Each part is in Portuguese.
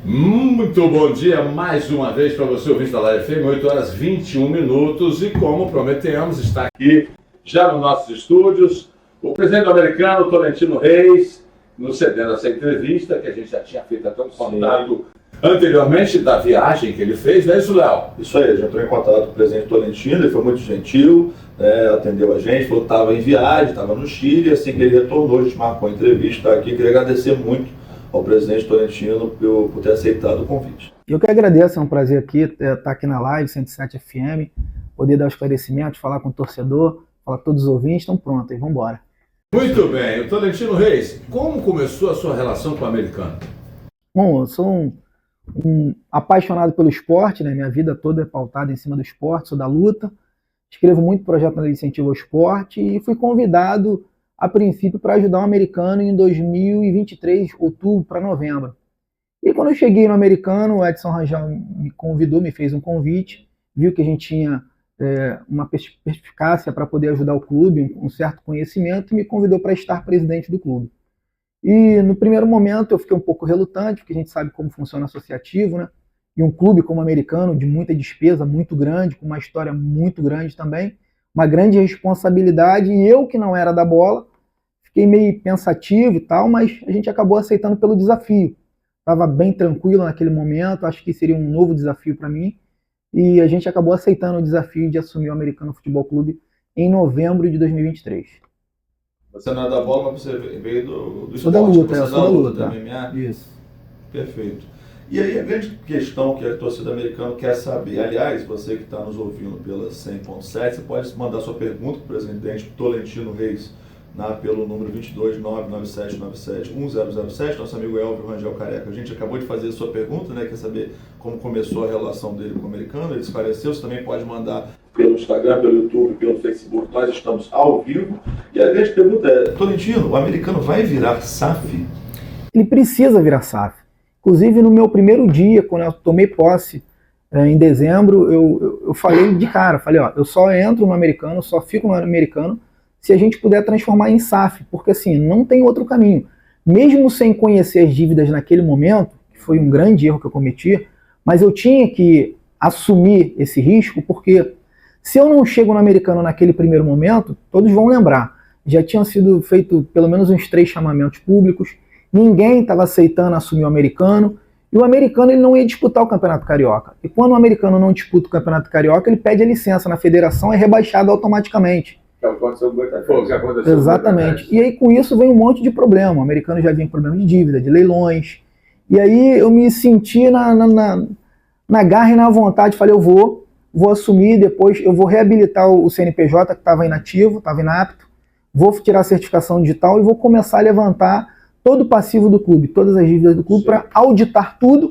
Muito bom dia mais uma vez para você, ouvinte da Live FM, 8 horas 21 minutos. E como prometemos, está aqui já nos nossos estúdios o presidente americano, Tolentino Reis, nos cedendo essa entrevista, que a gente já tinha feito até um contato anteriormente da viagem que ele fez, não é isso, Léo? Isso aí, já entrou em contato com o presidente Tolentino, ele foi muito gentil, atendeu a gente, falou que estava em viagem, estava no Chile, assim que ele retornou, a gente marcou a entrevista aqui. Queria agradecer muito ao presidente Tolentino por ter aceitado o convite. Eu que agradeço, é um prazer aqui estar aqui na Live 107 FM, poder dar esclarecimentos, falar com o torcedor, falar com todos os ouvintes. Então pronto, aí vamos embora. Muito bem, o Tolentino Reis, como começou a sua relação com o americano? Bom, eu sou um apaixonado pelo esporte, né? Minha vida toda é pautada em cima do esporte, sou da luta, escrevo muito projeto na Lei de Incentivo ao Esporte e fui convidado a princípio para ajudar um americano em 2023, outubro para novembro. E quando eu cheguei no americano, o Edson Rangel me convidou, me fez um convite, viu que a gente tinha uma perspicácia para poder ajudar o clube, um certo conhecimento, e me convidou para estar presidente do clube. E no primeiro momento eu fiquei um pouco relutante, porque a gente sabe como funciona associativo, né? E um clube como o americano, de muita despesa, muito grande, com uma história muito grande também, uma grande responsabilidade, e eu que não era da bola, fiquei meio pensativo e tal, mas a gente acabou aceitando pelo desafio. Estava bem tranquilo naquele momento, acho que seria um novo desafio para mim, e a gente acabou aceitando o desafio de assumir o Americano Futebol Clube em novembro de 2023. Você não é da bola, mas você veio do esporte. Sou da luta, você sou da luta. MMA? Isso. Perfeito. E aí a grande questão que a torcida americana quer saber, aliás, você que está nos ouvindo pela 100.7, você pode mandar sua pergunta para o presidente Tolentino Reis pelo número 22-99797-1007, nosso amigo Elvio Rangel Careca. A gente acabou de fazer a sua pergunta, né? Quer saber como começou a relação dele com o americano, ele esclareceu. Você também pode mandar pelo Instagram, pelo YouTube, pelo Facebook, nós estamos ao vivo. E a grande pergunta é, Tolentino, o americano vai virar SAF? Ele precisa virar SAF. Inclusive, no meu primeiro dia, quando eu tomei posse, em dezembro, eu falei de cara, eu só entro no americano, só fico no americano, se a gente puder transformar em SAF, porque assim, não tem outro caminho. Mesmo sem conhecer as dívidas naquele momento, que foi um grande erro que eu cometi, mas eu tinha que assumir esse risco, porque se eu não chego no americano naquele primeiro momento, todos vão lembrar, já tinham sido feitos pelo menos uns 3 chamamentos públicos, ninguém estava aceitando assumir o americano, e o americano ele não ia disputar o Campeonato Carioca. E quando o americano não disputa o Campeonato Carioca, ele pede a licença na federação e é rebaixado automaticamente. Exatamente. E aí com isso vem um monte de problema. O americano já vinha com problema de dívida, de leilões. E aí eu me senti na garra e na vontade, falei, eu vou assumir, depois eu vou reabilitar o CNPJ que estava inativo, estava inapto, vou tirar a certificação digital e vou começar a levantar todo o passivo do clube, todas as dívidas do clube, para auditar tudo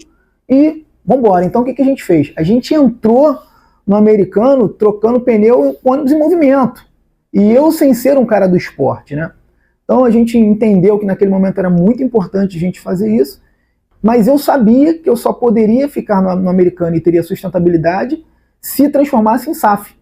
e vamos embora. Então o que a gente fez? A gente entrou no americano trocando pneu com ônibus em movimento. E eu sem ser um cara do esporte, né? Então a gente entendeu que naquele momento era muito importante a gente fazer isso, mas eu sabia que eu só poderia ficar no americano e teria sustentabilidade se transformasse em SAF.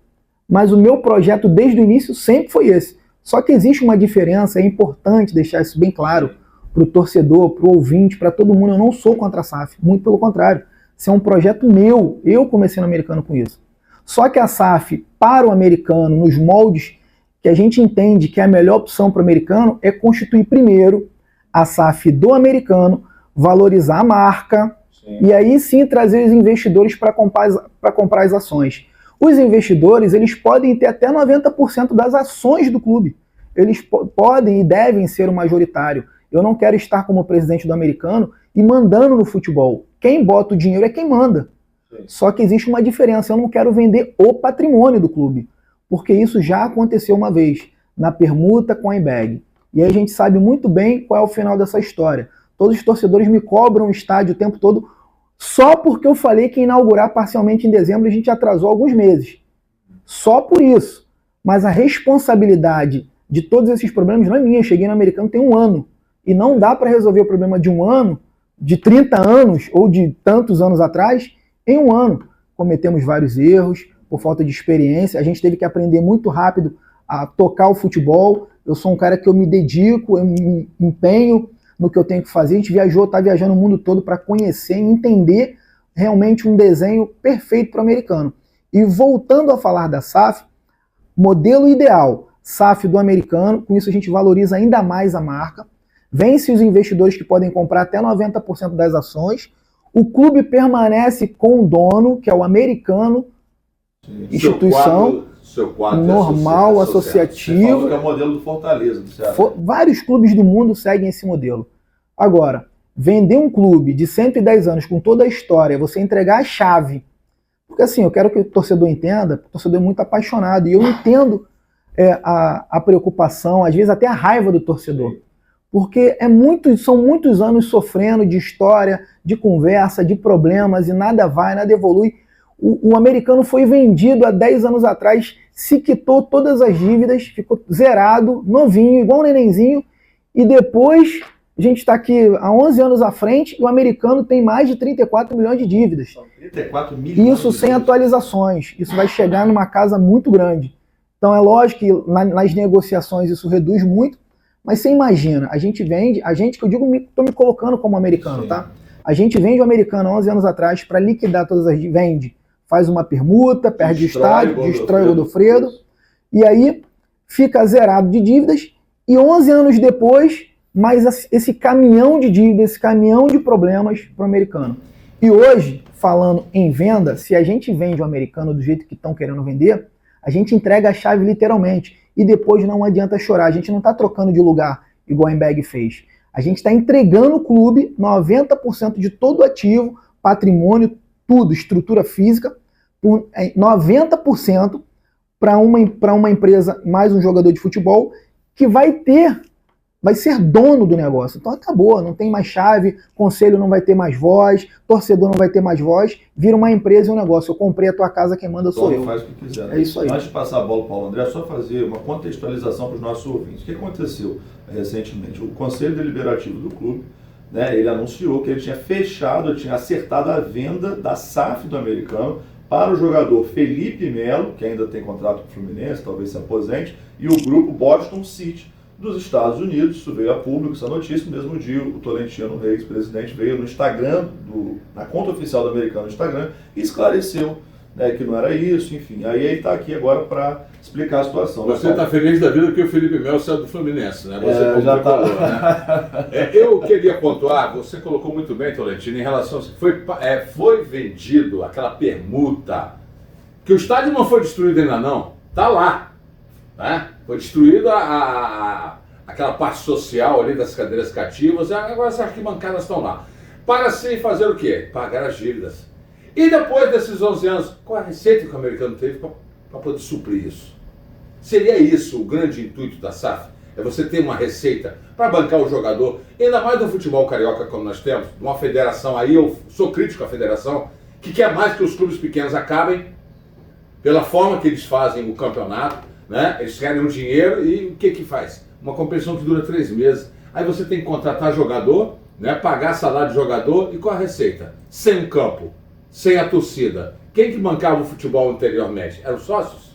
Mas o meu projeto desde o início sempre foi esse. Só que existe uma diferença, é importante deixar isso bem claro para o torcedor, para o ouvinte, para todo mundo. Eu não sou contra a SAF, muito pelo contrário. Isso é um projeto meu, eu comecei no americano com isso. Só que a SAF, para o americano, nos moldes que a gente entende que a melhor opção para o americano é constituir primeiro a SAF do americano, valorizar a marca, e aí sim trazer os investidores para comprar as ações. Os investidores eles podem ter até 90% das ações do clube. Eles podem e devem ser o majoritário. Eu não quero estar como presidente do americano e mandando no futebol. Quem bota o dinheiro é quem manda. Sim. Só que existe uma diferença. Eu não quero vender o patrimônio do clube. Porque isso já aconteceu uma vez, na permuta com a Embag. E aí a gente sabe muito bem qual é o final dessa história. Todos os torcedores me cobram o estádio o tempo todo, só porque eu falei que ia inaugurar parcialmente em dezembro, a gente atrasou alguns meses. Só por isso. Mas a responsabilidade de todos esses problemas não é minha. Eu cheguei no americano tem 1 ano. E não dá para resolver o problema de 1 ano, de 30 anos ou de tantos anos atrás, em 1 ano. Cometemos vários erros, por falta de experiência, a gente teve que aprender muito rápido a tocar o futebol. Eu sou um cara que eu me dedico, eu me empenho, no que eu tenho que fazer. A gente está viajando o mundo todo para conhecer e entender realmente um desenho perfeito para o americano. E voltando a falar da SAF, modelo ideal, SAF do americano, com isso a gente valoriza ainda mais a marca, vence os investidores que podem comprar até 90% das ações, o clube permanece com o dono, que é o americano, instituição, seu quadro normal, associativo. Que é o modelo do Fortaleza, do Ceará. Vários clubes do mundo seguem esse modelo. Agora, vender um clube de 110 anos com toda a história, você entregar a chave, porque assim, eu quero que o torcedor entenda, o torcedor é muito apaixonado, e eu entendo a preocupação, às vezes até a raiva do torcedor, porque são muitos anos sofrendo de história, de conversa, de problemas, e nada vai, nada evolui. O americano foi vendido há 10 anos atrás, se quitou todas as dívidas, ficou zerado, novinho, igual um nenenzinho, e depois a gente está aqui há 11 anos à frente e o americano tem mais de 34 milhões de dívidas. 34 milhões isso sem atualizações. Isso vai chegar numa casa muito grande. Então é lógico que nas negociações isso reduz muito, mas você imagina, a gente vende, que eu digo, estou me colocando como americano, sim, tá? A gente vende o americano há 11 anos atrás para liquidar todas as dívidas, vende, faz uma permuta, perde o estádio, destrói o Godofredo, e aí fica zerado de dívidas, e 11 anos depois, mais esse caminhão de dívidas, esse caminhão de problemas para o americano. E hoje, falando em venda, se a gente vende o americano do jeito que estão querendo vender, a gente entrega a chave literalmente, e depois não adianta chorar, a gente não está trocando de lugar, igual a Embag fez. A gente está entregando o clube 90% de todo o ativo, patrimônio, tudo, estrutura física, por 90% para uma empresa, mais um jogador de futebol, que vai ser dono do negócio. Então acabou, não tem mais chave, conselho não vai ter mais voz, torcedor não vai ter mais voz, vira uma empresa e um negócio. Eu comprei a tua casa, quem manda sou eu. Faz o que quiser. É isso aí. Antes de passar a bola para o Paulo André, só fazer uma contextualização para os nossos ouvintes. O que aconteceu recentemente? O Conselho Deliberativo do clube, né, ele anunciou que ele tinha acertado a venda da SAF do americano para o jogador Felipe Melo, que ainda tem contrato com o Fluminense, talvez se aposente, e o grupo Boston City dos Estados Unidos. Isso veio a público, essa notícia. No mesmo dia, o Tolentino Reis, presidente, veio no Instagram, na conta oficial do americano no Instagram, e esclareceu, né, que não era isso, enfim. Aí ele está aqui agora para explicar a situação. Você está feliz da vida que o Felipe Melo saiu do Fluminense, né? Você já está. Né? Eu queria pontuar, você colocou muito bem, Tolentino, em relação a foi vendido aquela permuta, que o estádio não foi destruído ainda não, está lá, né? Foi destruído aquela parte social ali das cadeiras cativas, agora as arquibancadas estão lá. Para se fazer o quê? Pagar as dívidas. E depois desses 11 anos, qual a receita que o americano teve para poder suprir isso? Seria isso o grande intuito da SAF? É você ter uma receita para bancar o jogador, ainda mais do futebol carioca como nós temos, uma federação aí, eu sou crítico à federação, que quer mais que os clubes pequenos acabem, pela forma que eles fazem o campeonato, né? Eles querem um dinheiro e o que faz? Uma competição que dura 3 meses. Aí você tem que contratar jogador, né? Pagar salário de jogador, e qual a receita? Sem um campo, sem a torcida. Quem que bancava o futebol anteriormente? Eram os sócios?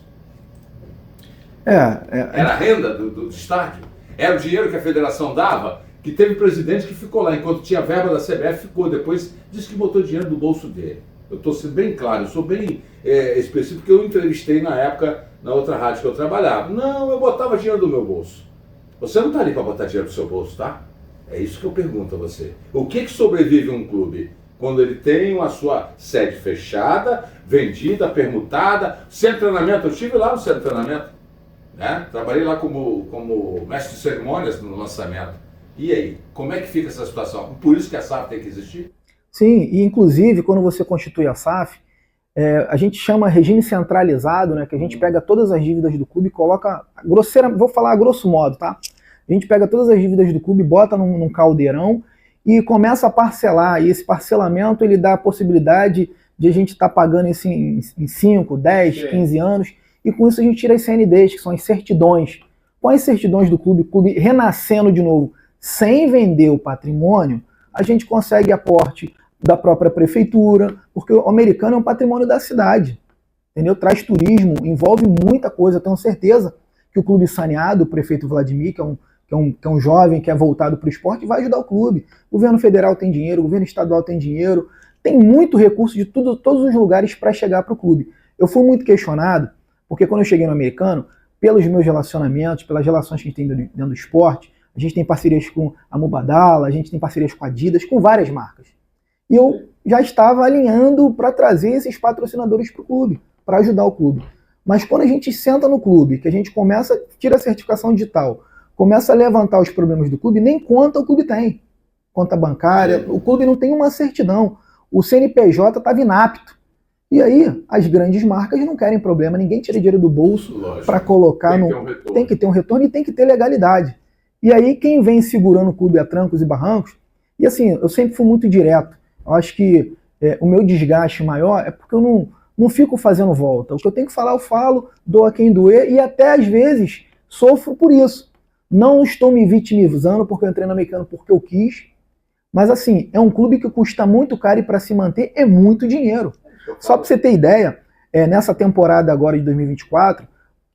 Era a renda do estádio? Era o dinheiro que a federação dava? Que teve presidente que ficou lá, enquanto tinha verba da CBF, ficou. Depois disse que botou dinheiro do bolso dele. Eu estou sendo bem claro, eu sou bem específico, porque eu entrevistei na época, na outra rádio que eu trabalhava. Não, eu botava dinheiro do meu bolso. Você não está ali para botar dinheiro do seu bolso, tá? É isso que eu pergunto a você. O que sobrevive um clube quando ele tem a sua sede fechada, vendida, permutada, centro de treinamento? Eu estive lá no centro de treinamento, né? Trabalhei lá como mestre de cerimônias no lançamento. E aí, como é que fica essa situação? Por isso que a SAF tem que existir? Sim, e inclusive quando você constitui a SAF, a gente chama regime centralizado, né, que a gente pega todas as dívidas do clube e coloca, vou falar a grosso modo, tá? A gente pega todas as dívidas do clube, bota num caldeirão e começa a parcelar, e esse parcelamento ele dá a possibilidade de a gente estar pagando isso em 5, 10, 15 anos, e com isso a gente tira as CNDs, que são as certidões. Com as certidões do clube, o clube renascendo de novo, sem vender o patrimônio, a gente consegue aporte da própria prefeitura, porque o americano é um patrimônio da cidade, entendeu? Traz turismo, envolve muita coisa. Eu tenho certeza que o clube saneado, o prefeito Vladimir, que que é um jovem que é voltado para o esporte, vai ajudar o clube. O governo federal tem dinheiro, o governo estadual tem dinheiro, tem muito recurso de todos os lugares para chegar para o clube. Eu fui muito questionado, porque quando eu cheguei no americano, pelos meus relacionamentos, pelas relações que a gente tem dentro do esporte, a gente tem parcerias com a Mubadala, a gente tem parcerias com a Adidas, com várias marcas. E eu já estava alinhando para trazer esses patrocinadores para o clube, para ajudar o clube. Mas quando a gente senta no clube, que a gente começa, tira a certificação digital, começa a levantar os problemas do clube, nem conta o clube tem. Conta bancária, o clube não tem uma certidão. O CNPJ estava inapto. E aí, as grandes marcas não querem problema, ninguém tira dinheiro do bolso para colocar Tem que ter um retorno e tem que ter legalidade. E aí, quem vem segurando o clube a trancos e barrancos, e assim, eu sempre fui muito direto. Eu acho que o meu desgaste maior é porque eu não fico fazendo volta. O que eu tenho que falar, eu falo, dou a quem doer, e até às vezes sofro por isso. Não estou me vitimizando porque eu entrei no americano porque eu quis, mas assim, é um clube que custa muito caro e para se manter é muito dinheiro. Só para você ter ideia, nessa temporada agora de 2024,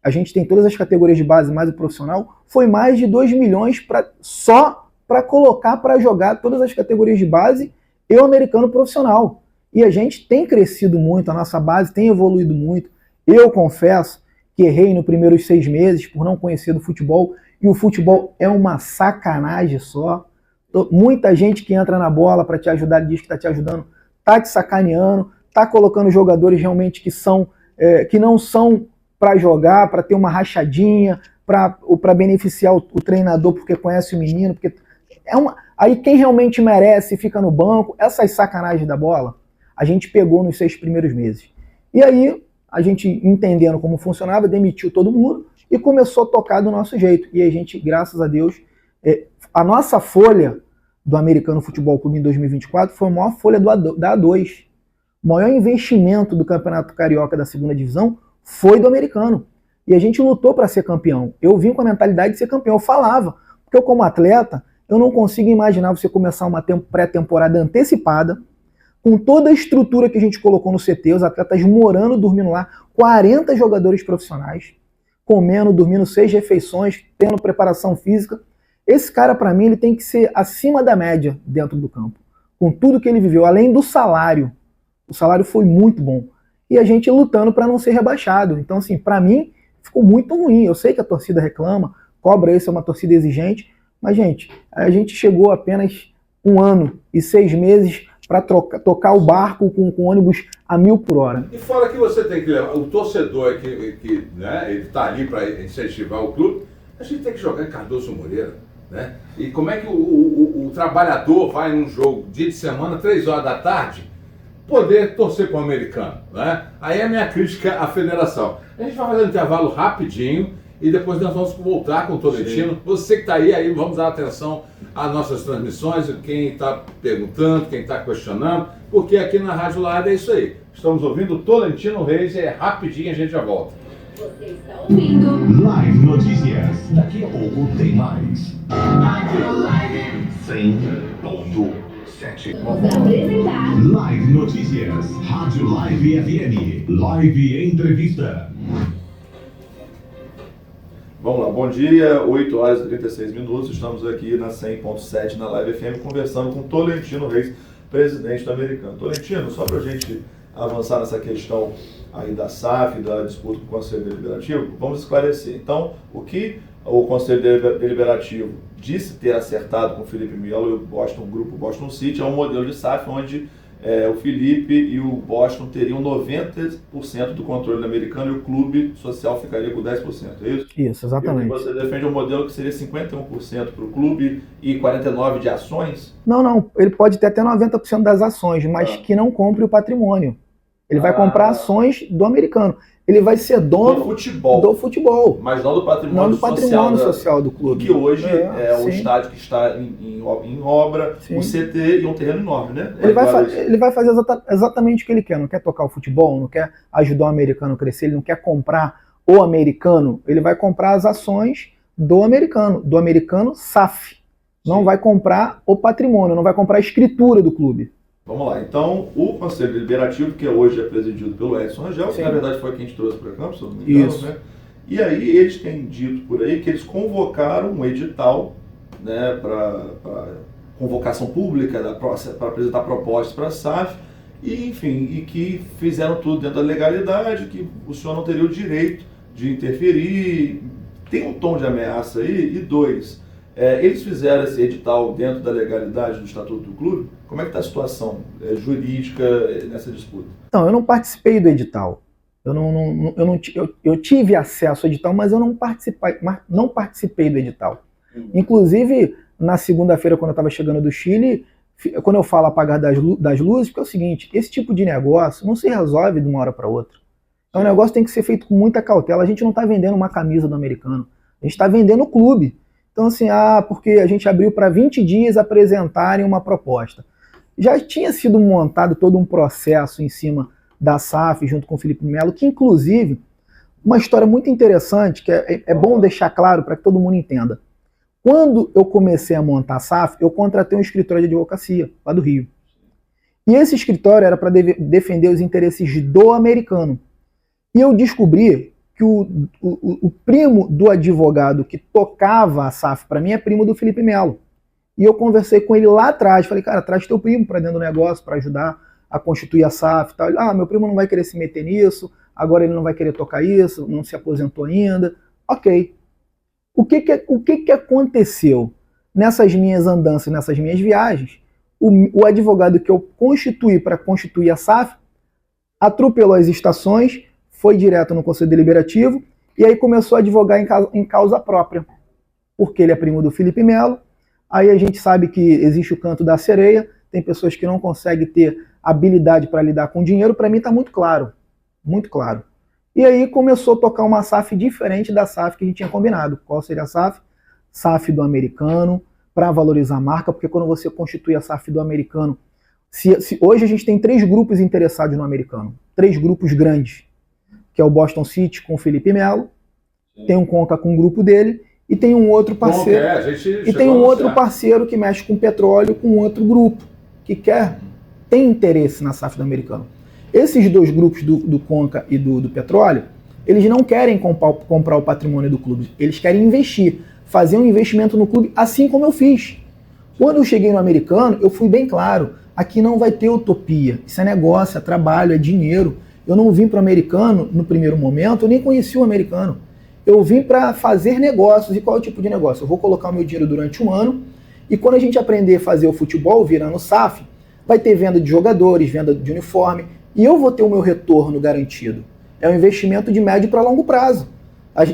a gente tem todas as categorias de base mais o profissional, foi mais de 2 milhões só para colocar para jogar todas as categorias de base e o americano profissional. E a gente tem crescido muito, a nossa base tem evoluído muito. Eu confesso que errei nos primeiros 6 meses por não conhecer do futebol, e o futebol é uma sacanagem só. Muita gente que entra na bola para te ajudar, diz que está te ajudando, está te sacaneando, está colocando jogadores realmente que não são para jogar, para ter uma rachadinha, para beneficiar o treinador porque conhece o menino. Porque aí quem realmente merece fica no banco. Essas sacanagens da bola, a gente pegou nos 6 primeiros meses. E aí, a gente entendendo como funcionava, demitiu todo mundo e começou a tocar do nosso jeito. E a gente, graças a Deus, a nossa folha do Americano Futebol Clube em 2024 foi a maior folha da A2. O maior investimento do Campeonato Carioca da segunda divisão foi do americano. E a gente lutou para ser campeão. Eu vim com a mentalidade de ser campeão. Eu falava, porque eu como atleta, eu não consigo imaginar você começar uma pré-temporada antecipada, com toda a estrutura que a gente colocou no CT, os atletas morando, dormindo lá, 40 jogadores profissionais, comendo, dormindo 6 refeições, tendo preparação física. Esse cara, para mim, ele tem que ser acima da média dentro do campo, com tudo que ele viveu, além do salário. O salário foi muito bom. E a gente lutando para não ser rebaixado. Então, assim, para mim, ficou muito ruim. Eu sei que a torcida reclama, cobra isso, é uma torcida exigente, mas, gente, a gente chegou apenas 1 ano e 6 meses para tocar o barco com ônibus a 1000 por hora. E fora que você tem que levar, o torcedor que né, ele está ali para incentivar o clube, a gente tem que jogar em Cardoso Moreira. Né? E como é que o trabalhador vai num jogo dia de semana, 3 horas da tarde, poder torcer para o americano? Né? Aí é a minha crítica à federação. A gente vai fazer um intervalo rapidinho e depois nós vamos voltar com o Tolentino. Sim. Você que está aí, vamos dar atenção às nossas transmissões, quem está perguntando, quem está questionando, porque aqui na Rádio Live é isso aí. Estamos ouvindo o Tolentino Reis, rapidinho a gente já volta. Você está ouvindo Live Notícias. Daqui a pouco tem mais. Rádio Live 100.7. Vamos apresentar Live Notícias. Rádio Live FM. Live Entrevista. Vamos lá, bom dia, 8 horas e 36 minutos, estamos aqui na 100.7 na Live FM conversando com Tolentino Reis, presidente do americano. Tolentino, só para a gente avançar nessa questão aí da SAF, da disputa com o Conselho Deliberativo, vamos esclarecer. Então, o que o Conselho Deliberativo disse ter acertado com o Felipe Melo e o grupo Boston City é um modelo de SAF onde o Felipe e o Boston teriam 90% do controle do americano e o clube social ficaria com 10%, é isso? Isso, exatamente. E você defende um modelo que seria 51% para o clube e 49% de ações? Não, ele pode ter até 90% das ações, mas que não compre o patrimônio. Ele vai comprar ações do americano. Ele vai ser dono do futebol. Mas não do patrimônio, social do clube. Que hoje é o estádio que está em obra, sim. Um CT e um terreno enorme, né? Ele vai fazer exatamente o que ele quer. Não quer tocar o futebol, não quer ajudar o americano a crescer, ele não quer comprar o americano. Ele vai comprar as ações do americano SAF. Não vai comprar o patrimônio, não vai comprar a escritura do clube. Vamos lá, então o Conselho Deliberativo, que hoje é presidido pelo Edson Rangel, que na verdade foi quem a gente trouxe para cá, se eu não me engano, né? E aí eles têm dito por aí que eles convocaram um edital, né, para convocação pública para apresentar propostas para a SAF, e enfim, e que fizeram tudo dentro da legalidade, que o senhor não teria o direito de interferir. Tem um tom de ameaça aí. E dois, eles fizeram esse edital dentro da legalidade do Estatuto do Clube. Como é que está a situação jurídica nessa disputa? Então, eu não participei do edital. Eu tive acesso ao edital, mas eu não participei do edital. Inclusive, na segunda-feira, quando eu estava chegando do Chile, quando eu falo apagar das luzes, porque é o seguinte, esse tipo de negócio não se resolve de uma hora para outra. É um negócio que tem que ser feito com muita cautela. A gente não está vendendo uma camisa do americano, a gente está vendendo o clube. Então assim, porque a gente abriu para 20 dias apresentarem uma proposta. Já tinha sido montado todo um processo em cima da SAF junto com o Felipe Melo, que inclusive, uma história muito interessante, que é bom deixar claro para que todo mundo entenda. Quando eu comecei a montar a SAF, eu contratei um escritório de advocacia lá do Rio. E esse escritório era para defender os interesses do americano. E eu descobri que o primo do advogado que tocava a SAF para mim é primo do Felipe Melo. E eu conversei com ele lá atrás, falei, cara, traz teu primo para dentro do negócio para ajudar a constituir a SAF e tal. Ele, meu primo não vai querer se meter nisso, agora ele não vai querer tocar isso, não se aposentou ainda. Ok. O que aconteceu nessas minhas andanças, nessas minhas viagens? O advogado que eu constituí para constituir a SAF atropelou as estações, foi direto no Conselho Deliberativo e aí começou a advogar em causa própria, porque ele é primo do Felipe Melo. Aí a gente sabe que existe o canto da sereia, tem pessoas que não conseguem ter habilidade para lidar com dinheiro. Para mim está muito claro, muito claro. E aí começou a tocar uma SAF diferente da SAF que a gente tinha combinado. Qual seria a SAF? SAF do americano, para valorizar a marca, porque quando você constitui a SAF do americano, hoje a gente tem 3 grupos interessados no americano, 3 grupos grandes, que é o Boston City com o Felipe Melo, tem um Conca com o grupo dele, e tem um outro parceiro, parceiro que mexe com petróleo, com outro grupo, que tem interesse na SAF do americano. Esses 2 grupos do Conca e do petróleo, eles não querem comprar o patrimônio do clube, eles querem investir, fazer um investimento no clube, assim como eu fiz. Quando eu cheguei no americano, eu fui bem claro, aqui não vai ter utopia, isso é negócio, é trabalho, é dinheiro. Eu não vim para o americano no primeiro momento, eu nem conheci o americano. Eu vim para fazer negócios. E qual é o tipo de negócio? Eu vou colocar o meu dinheiro durante um ano, e quando a gente aprender a fazer o futebol, virando SAF, vai ter venda de jogadores, venda de uniforme, e eu vou ter o meu retorno garantido. É um investimento de médio para longo prazo.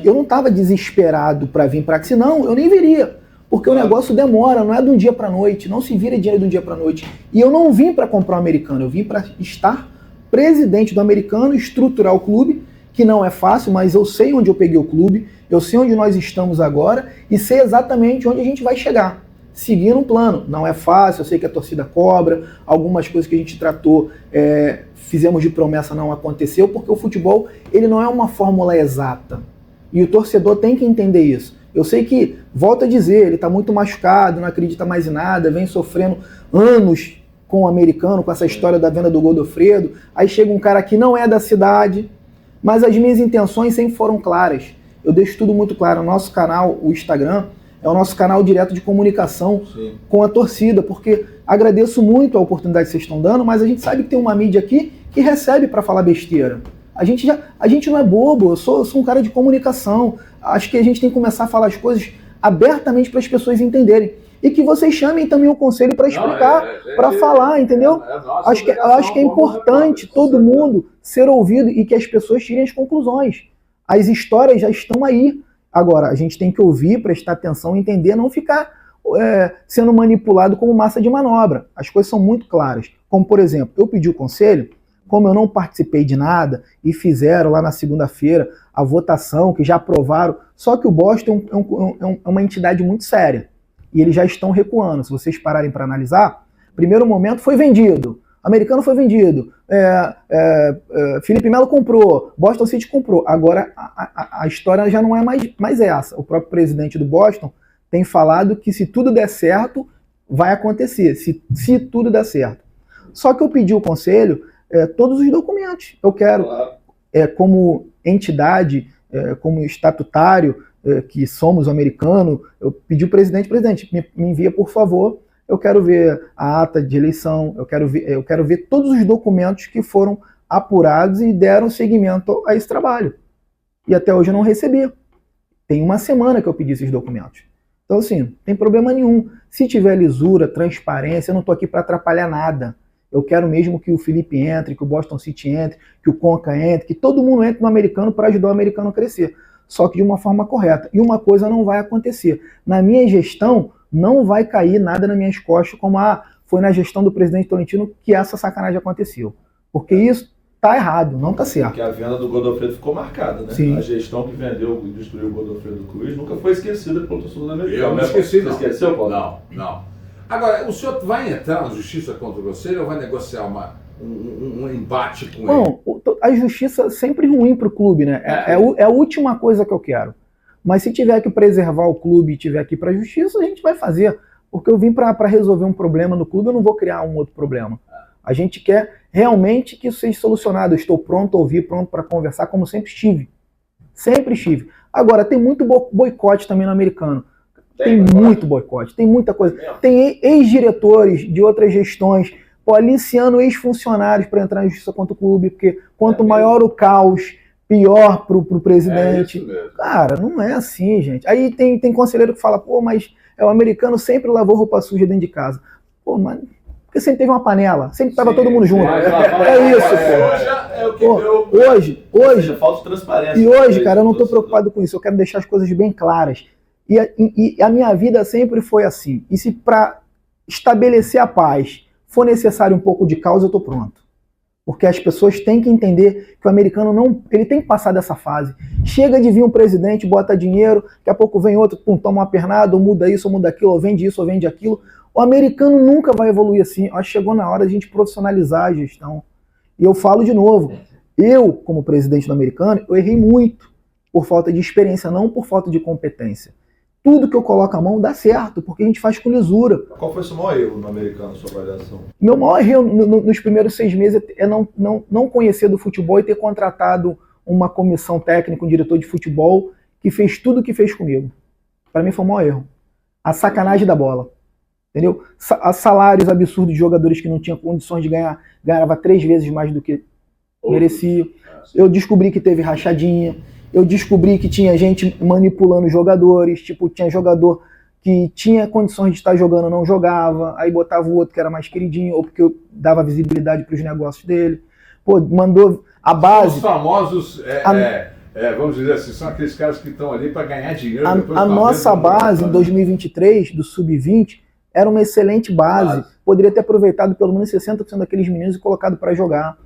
Eu não estava desesperado para vir para cá, senão eu nem viria, porque o negócio demora, não é de um dia para a noite, não se vira dinheiro de um dia para a noite. E eu não vim para comprar o americano, eu vim para estar presidente do americano, estruturar o clube, que não é fácil, mas eu sei onde eu peguei o clube, eu sei onde nós estamos agora e sei exatamente onde a gente vai chegar. Seguindo um plano. Não é fácil, eu sei que a torcida cobra, algumas coisas que a gente tratou, fizemos de promessa, não aconteceu, porque o futebol ele não é uma fórmula exata. E o torcedor tem que entender isso. Eu sei que, volto a dizer, ele está muito machucado, não acredita mais em nada, vem sofrendo anos com o americano, com essa história da venda do Godofredo. Aí chega um cara que não é da cidade, mas as minhas intenções sempre foram claras. Eu deixo tudo muito claro. O nosso canal, o Instagram, é o nosso canal direto de comunicação com a torcida, porque agradeço muito a oportunidade que vocês estão dando, mas a gente sabe que tem uma mídia aqui que recebe para falar besteira. A gente não é bobo, eu sou um cara de comunicação. Acho que a gente tem que começar a falar as coisas abertamente para as pessoas entenderem. E que vocês chamem também o conselho para explicar, para falar, entendeu? Acho que é importante todo mundo ser ouvido e que as pessoas tirem as conclusões. As histórias já estão aí. Agora, a gente tem que ouvir, prestar atenção, entender, não ficar sendo manipulado como massa de manobra. As coisas são muito claras. Como, por exemplo, eu pedi o conselho, como eu não participei de nada, e fizeram lá na segunda-feira a votação, que já aprovaram, só que o Boston é uma entidade muito séria. E eles já estão recuando. Se vocês pararem para analisar, primeiro momento foi vendido, americano foi vendido, Felipe Melo comprou, Boston City comprou. Agora a história já não é mais essa. O próprio presidente do Boston tem falado que se tudo der certo, vai acontecer, se tudo der certo. Só que eu pedi o conselho todos os documentos. Eu quero, como entidade como estatutário, que somos americano, eu pedi ao presidente, me envia por favor, eu quero ver a ata de eleição, eu quero ver todos os documentos que foram apurados e deram seguimento a esse trabalho. E até hoje eu não recebi. Tem uma semana que eu pedi esses documentos. Então, assim, não tem problema nenhum. Se tiver lisura, transparência, eu não estou aqui para atrapalhar nada. Eu quero mesmo que o Felipe entre, que o Boston City entre, que o Conca entre, que todo mundo entre no americano para ajudar o americano a crescer. Só que de uma forma correta. E uma coisa não vai acontecer. Na minha gestão, não vai cair nada nas minhas costas, como foi na gestão do presidente Tolentino que essa sacanagem aconteceu. Porque isso tá errado, não tá certo. Porque a venda do Godofredo ficou marcada, né? Sim. A gestão que vendeu e destruiu o Godofredo Cruz nunca foi esquecida pelo torcedor americano. Eu não esqueci, não. Você esqueceu, Paulo? Não. Agora, o senhor vai entrar na justiça contra você ou vai negociar um embate com ele? Bom, a justiça é sempre ruim para o clube, né? É a última coisa que eu quero. Mas se tiver que preservar o clube e tiver que ir para a justiça, a gente vai fazer. Porque eu vim para resolver um problema no clube, eu não vou criar um outro problema. A gente quer realmente que isso seja solucionado. Eu estou pronto a ouvir, pronto para conversar, como sempre estive. Sempre estive. Agora, tem muito boicote também no americano. Tem muito boicote, tem muita coisa. Tem ex-diretores de outras gestões, aliciando ex-funcionários para entrar na justiça contra o clube, porque quanto maior o caos, pior pro presidente. É isso mesmo. Cara, não é assim, gente. Aí tem conselheiro que fala, pô, mas o americano sempre lavou roupa suja dentro de casa. Pô, mas porque sempre teve uma panela, sempre estava todo mundo junto. É isso, pô. Hoje, falta de transparência. E hoje, cara, eu não estou preocupado com isso. Eu quero deixar as coisas bem claras. E a minha vida sempre foi assim. E se para estabelecer a paz for necessário um pouco de caos, eu estou pronto. Porque as pessoas têm que entender que o americano ele tem que passar dessa fase. Chega de vir um presidente, bota dinheiro, daqui a pouco vem outro, toma uma pernada, ou muda isso, ou muda aquilo, ou vende isso, ou vende aquilo. O americano nunca vai evoluir assim. Acho que chegou na hora de a gente profissionalizar a gestão. E eu falo de novo, eu, como presidente do americano, eu errei muito por falta de experiência, não por falta de competência. Tudo que eu coloco a mão dá certo, porque a gente faz com lisura. Qual foi o seu maior erro no americano, sua avaliação? Meu maior erro nos primeiros 6 meses é não conhecer do futebol e ter contratado uma comissão técnica, um diretor de futebol, que fez tudo o que fez comigo. Para mim foi o maior erro. A sacanagem da bola. Entendeu? Salários absurdos de jogadores que não tinham condições de ganhar, ganhava 3 vezes mais do que merecia. Eu descobri que teve rachadinha. Eu descobri que tinha gente manipulando jogadores, tipo, tinha jogador que tinha condições de estar jogando, não jogava, aí botava o outro que era mais queridinho, ou porque eu dava visibilidade para os negócios dele. Pô, mandou a base... Os famosos, vamos dizer assim, são aqueles caras que estão ali para ganhar dinheiro. A nossa base, em 2023, do Sub-20, era uma excelente base. Poderia ter aproveitado pelo menos 60% daqueles meninos e colocado para jogar.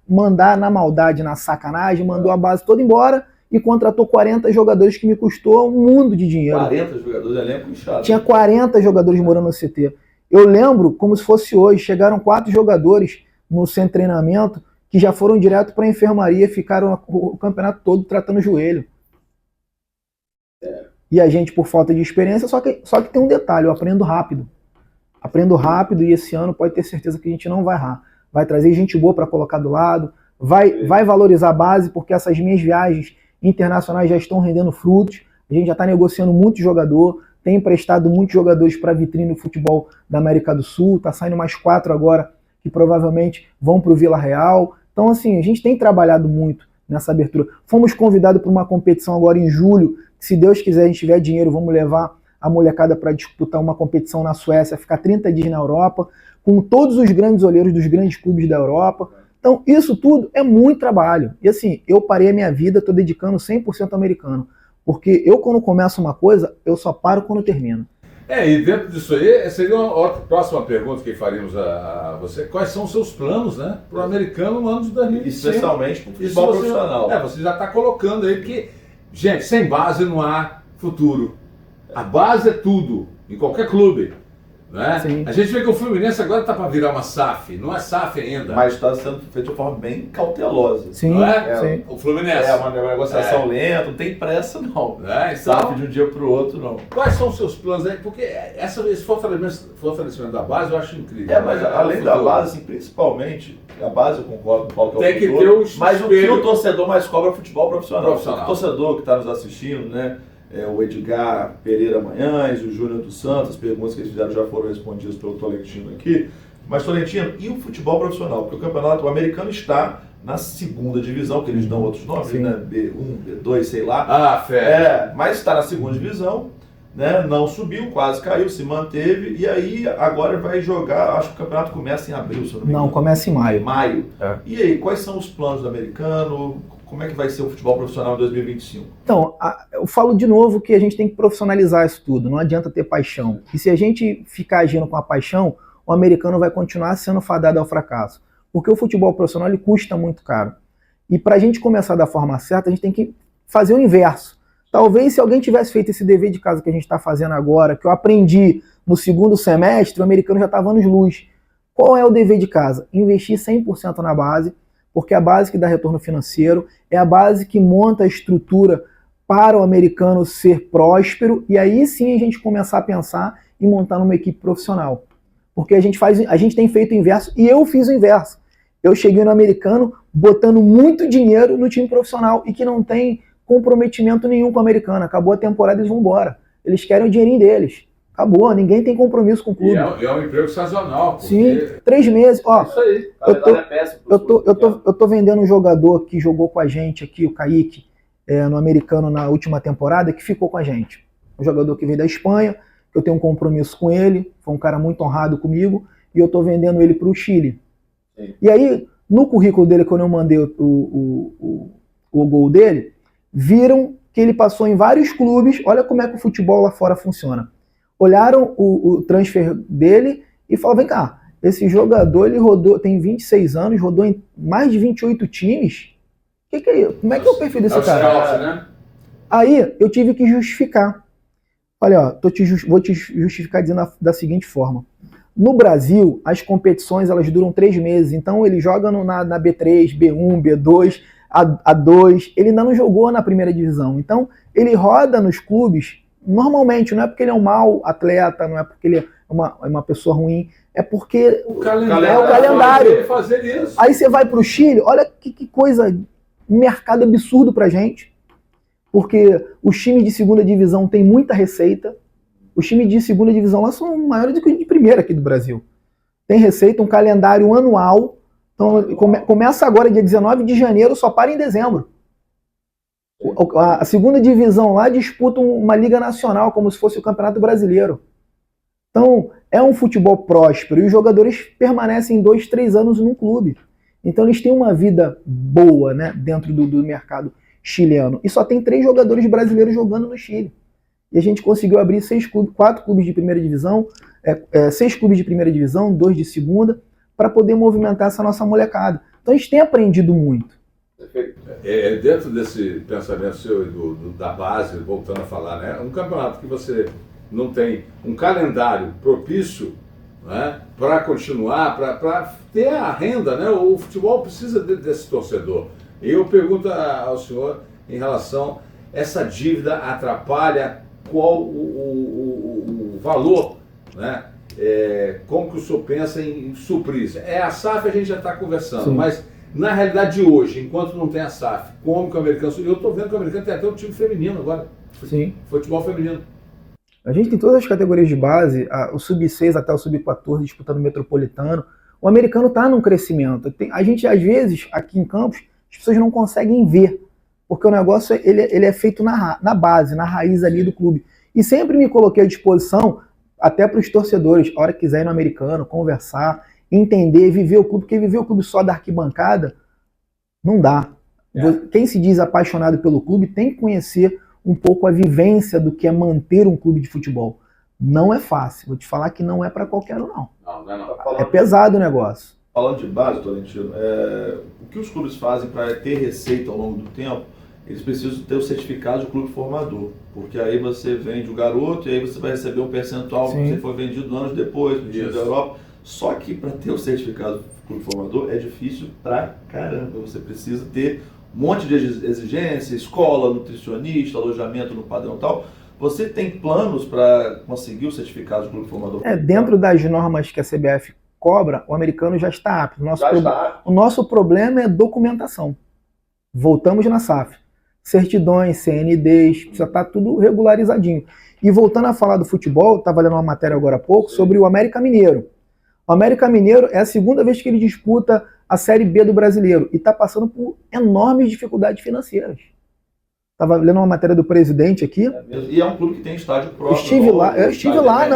Mandar na maldade, na sacanagem, mandou a base toda embora e contratou 40 jogadores que me custou um mundo de dinheiro. 40 jogadores, elenco inchado. Tinha 40 jogadores morando no CT. Eu lembro como se fosse hoje, chegaram 4 jogadores no centro de treinamento que já foram direto para a enfermaria e ficaram o campeonato todo tratando o joelho. E a gente, por falta de experiência, só que tem um detalhe, eu aprendo rápido. Aprendo rápido e esse ano pode ter certeza que a gente não vai errar. Vai trazer gente boa para colocar do lado, vai valorizar a base, porque essas minhas viagens internacionais já estão rendendo frutos, a gente já está negociando muito jogador, tem emprestado muitos jogadores para a vitrine do futebol da América do Sul, está saindo mais 4 agora, que provavelmente vão para o Vila Real. Então, assim, a gente tem trabalhado muito nessa abertura. Fomos convidados para uma competição agora em julho, que, se Deus quiser, a gente tiver dinheiro, vamos levar a molecada para disputar uma competição na Suécia, ficar 30 dias na Europa, com todos os grandes olheiros dos grandes clubes da Europa. Então, isso tudo é muito trabalho. E assim, eu parei a minha vida, estou dedicando 100% ao americano. Porque eu, quando começo uma coisa, eu só paro quando termino. E dentro disso aí, seria uma outra próxima pergunta que faríamos a você. Quais são os seus planos, né, para o americano no ano de 2025? Especialmente para o futebol profissional. Você já está colocando aí, porque, gente, sem base não há futuro. A base é tudo, em qualquer clube. Né? Sim. A gente vê que o Fluminense agora está para virar uma SAF, não é SAF ainda. Mas está sendo feito de forma bem cautelosa. Sim, não é? Sim. O Fluminense. É uma negociação lenta, não tem pressa não. Então, SAF de um dia para o outro não. Quais são os seus planos aí? Porque esse fortalecimento da base eu acho incrível. Mas além da base, assim, principalmente, A base eu concordo com o Paulo que é Tem que futuro, ter os mas o que espelhos. o torcedor mais cobra é futebol profissional. Profissional. O torcedor que está nos assistindo, né? O Edgar Pereira Manhães, o Júnior dos Santos, as perguntas que eles fizeram já foram respondidas pelo Tolentino aqui. Mas, Tolentino, e o futebol profissional? Porque o campeonato americano está na segunda divisão, que eles dão outros nomes, Sim. né? B1, B2, sei lá. Ah, fé. Mas está na segunda divisão, né? Não subiu, quase caiu, se manteve. E aí, agora vai jogar, acho que o campeonato começa em abril, se eu não me engano. Não, começa em maio. Maio. É. E aí, quais são os planos do americano? Como é que vai ser o futebol profissional em 2025? Então, eu falo de novo que a gente tem que profissionalizar isso tudo, não adianta ter paixão. E se a gente ficar agindo com a paixão, o americano vai continuar sendo fadado ao fracasso. Porque o futebol profissional ele custa muito caro. E para a gente começar da forma certa, a gente tem que fazer o inverso. Talvez se alguém tivesse feito esse dever de casa que a gente está fazendo agora, que eu aprendi no segundo semestre, o americano já estava anos-luz. Qual é o dever de casa? Investir 100% na base, porque é a base que dá retorno financeiro, é a base que monta a estrutura para o americano ser próspero, e aí sim a gente começar a pensar em montar uma equipe profissional. Porque a gente tem feito o inverso, e eu fiz o inverso. Eu cheguei no americano botando muito dinheiro no time profissional e que não tem comprometimento nenhum com o americano. Acabou a temporada e eles vão embora. Eles querem o dinheirinho deles. Acabou, ninguém tem compromisso com o clube. E é um emprego sazonal. Porque... Sim, 3 meses. Ó, isso aí. eu tô vendendo um jogador que jogou com a gente aqui, o Kaique, no americano na última temporada, que ficou com a gente. Um jogador que veio da Espanha, eu tenho um compromisso com ele, foi um cara muito honrado comigo, e eu tô vendendo ele para o Chile. Sim. E aí, no currículo dele, quando eu mandei o gol dele, viram que ele passou em vários clubes. Olha como é que o futebol lá fora funciona. Olharam o transfer dele e falaram, vem cá, esse jogador ele rodou, tem 26 anos, rodou em mais de 28 times. Que é isso? Como é que é o perfil desse cara? Scout, né? Aí eu tive que justificar. Olha, ó, vou te justificar dizendo da seguinte forma. No Brasil, as competições elas duram 3 meses, então ele joga na B3, B1, B2, A2, ele ainda não jogou na primeira divisão. Então, ele roda nos clubes, normalmente, não é porque ele é um mau atleta, não é porque ele é uma pessoa ruim, é porque o calendário. É o calendário. Fazer isso. Aí você vai para o Chile, olha que coisa, um mercado absurdo pra gente, porque os times de segunda divisão têm muita receita. Os times de segunda divisão lá são maiores do que os de primeira aqui do Brasil. Tem receita, um calendário anual. Então, começa agora, dia 19 de janeiro, só para em dezembro. A segunda divisão lá disputa uma liga nacional, como se fosse o Campeonato Brasileiro. Então, é um futebol próspero e os jogadores permanecem 2, 3 anos num clube. Então, eles têm uma vida boa, né, dentro do mercado chileno. E só tem 3 jogadores brasileiros jogando no Chile. E a gente conseguiu abrir 4 clubes de primeira divisão, 6 clubes de primeira divisão, 2 de segunda, para poder movimentar essa nossa molecada. Então a gente tem aprendido muito. Perfeito. Dentro desse pensamento seu da base, voltando a falar, né, um campeonato que você não tem um calendário propício, né, para continuar, para ter a renda, né, o futebol precisa desse torcedor. E eu pergunto ao senhor em relação a essa dívida atrapalha qual o valor, né? Como que o senhor pensa em suprir isso? A SAF a gente já está conversando, sim, mas na realidade de hoje, enquanto não tem a SAF, como que o americano... Eu estou vendo que o americano tem até um time feminino agora. Sim. Futebol feminino. A gente tem todas as categorias de base, o sub-6 até o sub-14 disputando o metropolitano. O americano está num crescimento. A gente, às vezes, aqui em Campos, as pessoas não conseguem ver, porque o negócio ele é feito na base, na raiz ali do clube. E sempre me coloquei à disposição, até para os torcedores, a hora que quiser ir no americano, conversar, entender, viver o clube, porque viver o clube só da arquibancada não dá. Quem se diz apaixonado pelo clube tem que conhecer um pouco a vivência do que é manter um clube de futebol. Não é fácil, vou te falar que não é para qualquer um, não. Não. É pesado o negócio. Falando de base, Tolentino, o que os clubes fazem para ter receita ao longo do tempo, eles precisam ter o certificado de clube formador, porque aí você vende o garoto e aí você vai receber um percentual que você foi vendido anos depois, no time da Europa. Só que para ter o certificado de clube formador é difícil pra caramba. Você precisa ter um monte de exigência, escola, nutricionista, alojamento no padrão tal. Você tem planos para conseguir o certificado de clube formador? Dentro das normas que a CBF cobra, o americano já está apto. Já está. O nosso problema é documentação. Voltamos na SAF. Certidões, CNDs, precisa estar tudo regularizadinho. E voltando a falar do futebol, estava lendo uma matéria agora há pouco sobre o América Mineiro. O América Mineiro é a segunda vez que ele disputa a Série B do Brasileiro e está passando por enormes dificuldades financeiras. Estava lendo uma matéria do presidente aqui. E é um clube que tem estádio próprio. Eu estive lá.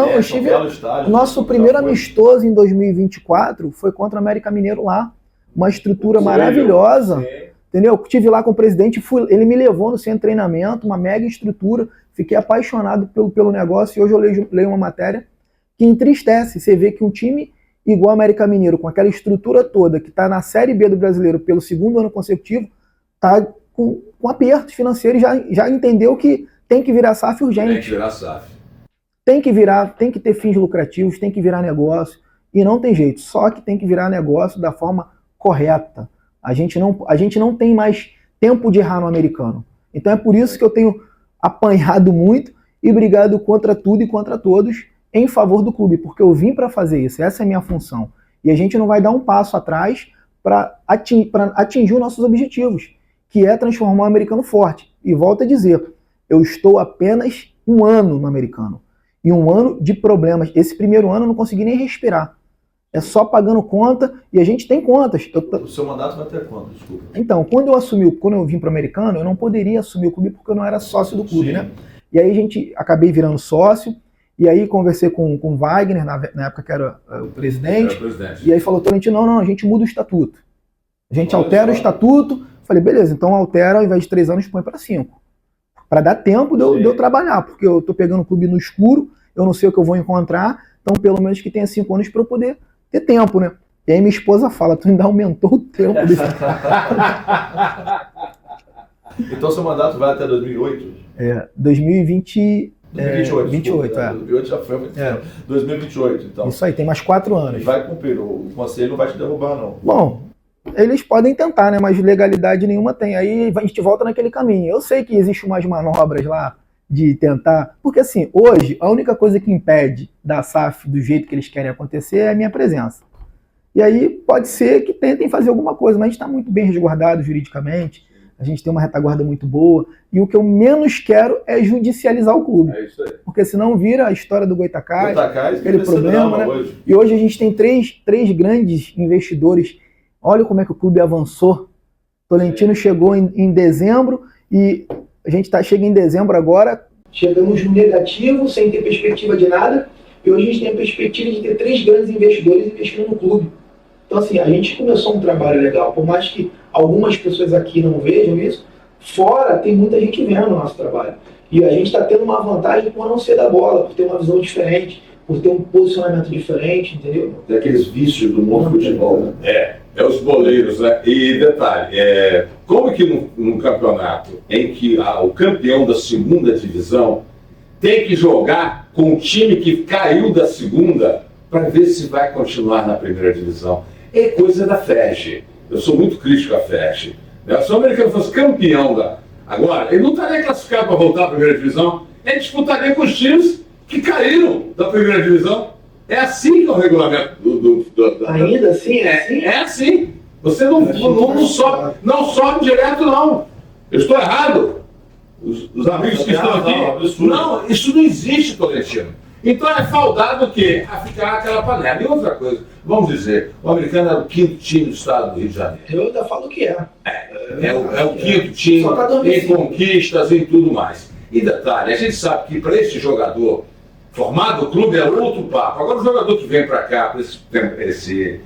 Nosso primeiro amistoso em 2024 foi contra o América Mineiro lá. Uma estrutura maravilhosa. Entendeu? Eu estive lá com o presidente, ele me levou no centro de treinamento, uma mega estrutura. Fiquei apaixonado pelo negócio e hoje eu leio uma matéria que entristece. Você vê que um time igual o América Mineiro, com aquela estrutura toda, que está na Série B do Brasileiro pelo segundo ano consecutivo, está com aperto financeiro e já entendeu que tem que virar SAF urgente. Tem que virar SAF. Tem que ter fins lucrativos, tem que virar negócio. E não tem jeito, só que tem que virar negócio da forma correta. A gente não tem mais tempo de errar no americano. Então é por isso que eu tenho apanhado muito e brigado contra tudo e contra todos em favor do clube, porque eu vim para fazer isso, essa é a minha função. E a gente não vai dar um passo atrás para atingir os nossos objetivos, que é transformar o americano forte. E volto a dizer, eu estou apenas um ano no americano. E um ano de problemas. Esse primeiro ano eu não consegui nem respirar. É só pagando conta, e a gente tem contas. O seu mandato vai ter quanto, desculpa? Então, quando eu vim para o americano, eu não poderia assumir o clube porque eu não era sócio do clube, né? E aí acabei virando sócio, e aí conversei com o Wagner, na época que era o presidente, e aí falou, Tolentino, não, a gente muda o estatuto. A gente altera o estatuto. Falei, beleza, então altera, ao invés de 3 anos, põe para 5. Para dar tempo de eu trabalhar, porque eu tô pegando o clube no escuro, eu não sei o que eu vou encontrar, então pelo menos que tenha 5 anos para eu poder ter tempo, né? E aí minha esposa fala, tu ainda aumentou o tempo desse... Então seu mandato vai até 2008? 2020... 2028. 28, 2028 já foi há muito tempo. 2028, então. Isso aí, tem mais 4 anos. Vai cumprir, o conselho não vai te derrubar, não. Bom, eles podem tentar, né? Mas legalidade nenhuma tem. Aí a gente volta naquele caminho. Eu sei que existem umas manobras lá de tentar... Porque assim, hoje, a única coisa que impede da SAF do jeito que eles querem acontecer é a minha presença. E aí pode ser que tentem fazer alguma coisa, mas a gente está muito bem resguardado juridicamente. A gente tem uma retaguarda muito boa. E o que eu menos quero é judicializar o clube. É isso aí. Porque senão vira a história do Goitacás, aquele problema, né? Hoje. E hoje a gente tem três grandes investidores. Olha como é que o clube avançou. Tolentino chegou em dezembro e a gente chega em dezembro agora. Chegamos no negativo, sem ter perspectiva de nada. E hoje a gente tem a perspectiva de ter 3 grandes investidores investindo no clube. Então assim, a gente começou um trabalho legal. Por mais que algumas pessoas aqui não vejam isso, fora tem muita gente vendo o nosso trabalho. E a gente está tendo uma vantagem por não ser da bola, por ter uma visão diferente, por ter um posicionamento diferente, entendeu? Tem aqueles vícios do novo futebol. É os boleiros, né? E detalhe, como que num campeonato em que o campeão da segunda divisão tem que jogar com o time que caiu da segunda para ver se vai continuar na primeira divisão? É coisa da FERJ. Eu sou muito crítico à FERJ. Se o americano fosse campeão agora, ele não estaria classificado para voltar à primeira divisão, ele disputaria com os times que caíram da primeira divisão. É assim que é o regulamento Ainda assim? É assim. Você não sobe direto, não. Eu estou errado. Os amigos que estão aqui... Não, isso não existe, Tolentino. Então é faldado o quê? A ficar aquela panela. E outra coisa, vamos dizer, o americano é o 5º time do estado do Rio de Janeiro. Eu ainda falo que é. É o 5º time em conquistas e tudo mais. E detalhe, a gente sabe que para esse jogador formado o clube é outro papo. Agora o jogador que vem para cá, para esse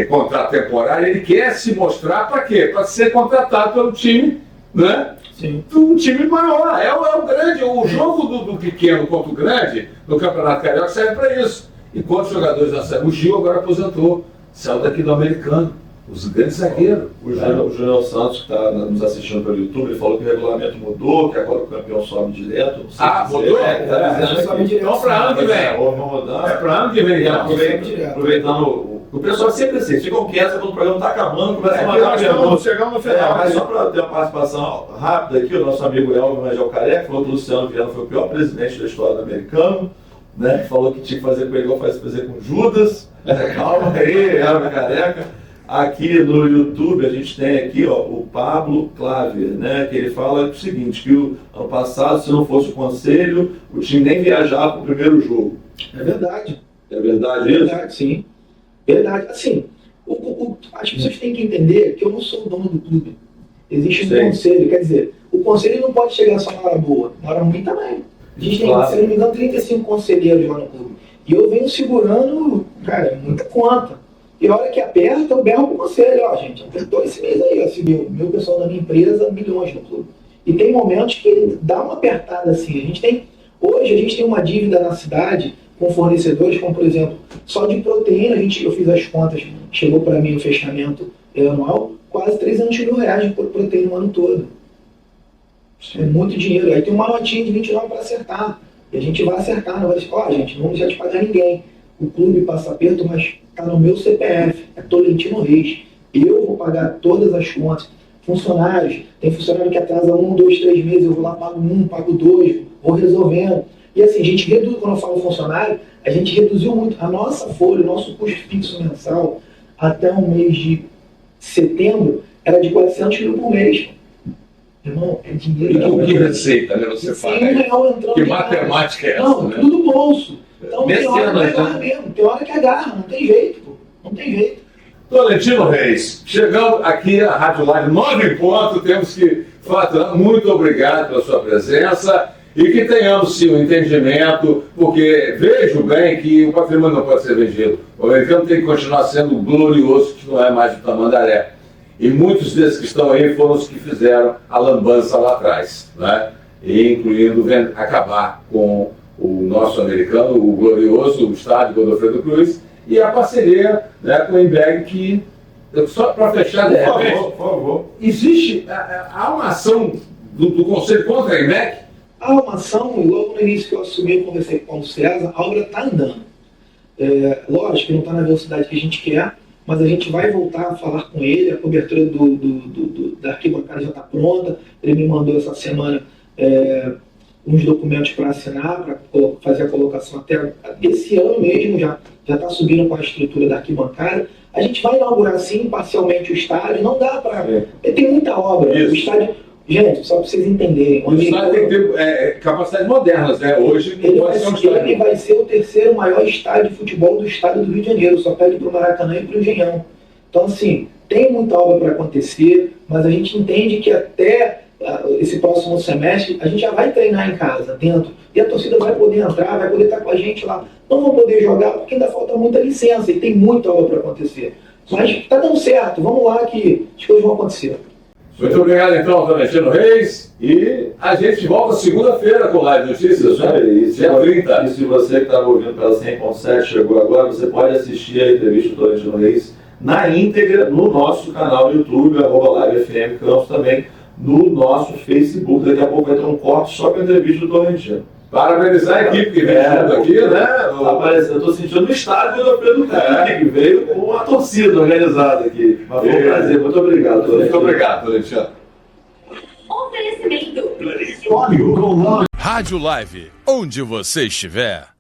contrato temporário, ele quer se mostrar para quê? Para ser contratado pelo time, né? Sim. Um time maior. É o grande. O jogo do pequeno contra o grande no Campeonato Carioca serve para isso. E quantos jogadores já saíram? O Gil agora aposentou. Saiu daqui do americano. Os grandes zagueiros. O Júnior Santos, que está nos assistindo pelo YouTube, ele falou que o regulamento mudou, que agora o campeão sobe direto. Mudou? Então para ano que vem. Houve uma mudança. É para ano que vem. Aproveitando o pessoal sempre assim, ficam quietos quando o programa está acabando, começa a mandar perguntas. Chegamos no final. Mas só para ter uma participação rápida aqui, o nosso amigo Elvio Rangel Careca falou que o Luciano Viana foi o pior presidente da história do americano. né? Falou que tinha que fazer com ele igual fazer com Judas. Calma aí, era careca. Aqui no YouTube a gente tem aqui, ó, o Pablo Claver, né? Que ele fala o seguinte, que o ano passado, se não fosse o conselho, o time nem viajava para o primeiro jogo. É verdade. É verdade isso? Verdade, sim. Verdade. Assim, as pessoas têm que entender que eu não sou o dono do clube. Existe um Sim. conselho, quer dizer, o conselho não pode chegar só na hora boa, na hora ruim também. A gente tem, Claro. se não me engano, 35 conselheiros lá no clube. E eu venho segurando, cara, muita conta. E a hora que aperta, eu berro pro conselho, ó, gente, apertou esse mês aí, ó, se meu pessoal da minha empresa, milhões no clube. E tem momentos que ele dá uma apertada assim. Hoje a gente tem uma dívida na cidade com fornecedores, como por exemplo, só de proteína, eu fiz as contas, chegou para mim no fechamento anual, quase R$300 mil de proteína no ano todo. É muito dinheiro. Aí tem uma notinha de 29 para acertar. E a gente vai acertar, não vai dizer, ó, gente, não vamos deixar de pagar ninguém. O clube passa aperto, mas está no meu CPF, é Tolentino Reis. Eu vou pagar todas as contas. Funcionários, tem funcionário que atrasa 1, 2, 3 meses, eu vou lá, pago 1, pago 2, vou resolvendo. E assim, a gente reduz, quando eu falo funcionário, a gente reduziu muito a nossa folha, o nosso custo fixo mensal, até o mês de setembro, era de R$400 mil por mês. Irmão, é dinheiro. E que receita, né? Você fala. Entrando Que matemática é essa, não, né? tudo do bolso. Então tem hora que Mecenas, agarra né? mesmo, tem hora que agarra, não tem jeito, pô. Não tem jeito. Tolentino Reis, chegando aqui à Rádio Live 9 em ponto, temos que falar muito obrigado pela sua presença e que tenhamos sim um entendimento, porque vejo bem que o patrimônio não pode ser vendido. O americano tem que continuar sendo glorioso, que não é mais do Tamandaré. E muitos desses que estão aí foram os que fizeram a lambança lá atrás, né? E incluindo acabar com o nosso americano, o glorioso, o estádio Godofredo Cruz, e a parceria, né, com o Embeg, que, só para fechar, de repente, Por favor. existe, há uma ação do Conselho contra a Embeg? Há uma ação, e logo no início que eu assumi, eu conversei com o Paulo César, a obra está andando. Lógico que não está na velocidade que a gente quer, mas a gente vai voltar a falar com ele, a cobertura da arquibancada já está pronta, ele me mandou essa semana uns documentos para assinar, para fazer a colocação até esse ano mesmo, já está subindo com a estrutura da arquibancada. A gente vai inaugurar sim parcialmente o estádio, não dá para... Tem muita obra, Isso. o estádio... Gente, só para vocês entenderem... O estádio tem que ter capacidades modernas, né? Hoje não pode ser um ele estádio. vai ser o terceiro maior estádio de futebol do estado do Rio de Janeiro, só perde para o Maracanã e para o Engenhão. Então, assim, tem muita obra para acontecer, mas a gente entende que até esse próximo semestre a gente já vai treinar em casa, dentro, e a torcida vai poder entrar, vai poder estar com a gente lá. Não vão poder jogar porque ainda falta muita licença e tem muita obra para acontecer. Mas está dando certo, vamos lá que as coisas vão acontecer. Muito obrigado, então, Tolentino Reis. E a gente volta segunda-feira com Live Notícias, né? Dia 30. E se você que estava ouvindo pela 100.7 chegou agora, você pode assistir a entrevista do Tolentino Reis na íntegra no nosso canal do YouTube, @LiveFM Campos, também no nosso Facebook. Daqui a pouco vai ter um corte só com a entrevista do Tolentino. Parabenizar a equipe que vem junto aqui, né? Eu estou sentindo no estádio do Pedro Carlos, que veio com a torcida organizada aqui. Mas foi um prazer, muito obrigado, Tolentino. Muito obrigado, Tolentino. Oferecimento. Óleo com Rádio Live, onde você estiver.